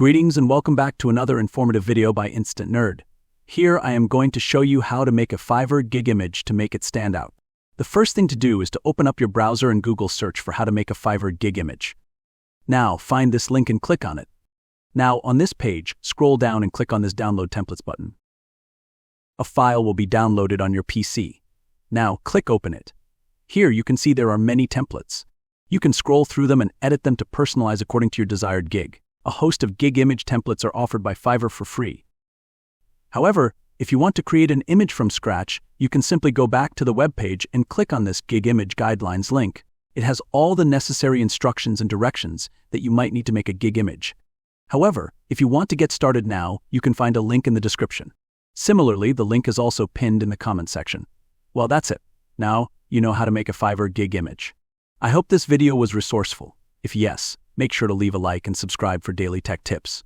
Greetings and welcome back to another informative video by Instant Nerd. Here I am going to show you how to make a Fiverr gig image to make it stand out. The first thing to do is to open up your browser and Google search for how to make a Fiverr gig image. Now find this link and click on it. Now on this page, scroll down and click on this Download Templates button. A file will be downloaded on your PC. Now click Open it. Here you can see there are many templates. You can scroll through them and edit them to personalize according to your desired gig. A host of gig image templates are offered by Fiverr for free. However, if you want to create an image from scratch, you can simply go back to the web page and click on this Gig Image Guidelines link. It has all the necessary instructions and directions that you might need to make a gig image. However, if you want to get started now, you can find a link in the description. Similarly, the link is also pinned in the comment section. Well, that's it. Now, you know how to make a Fiverr gig image. I hope this video was resourceful. If yes, make sure to leave a like and subscribe for daily tech tips.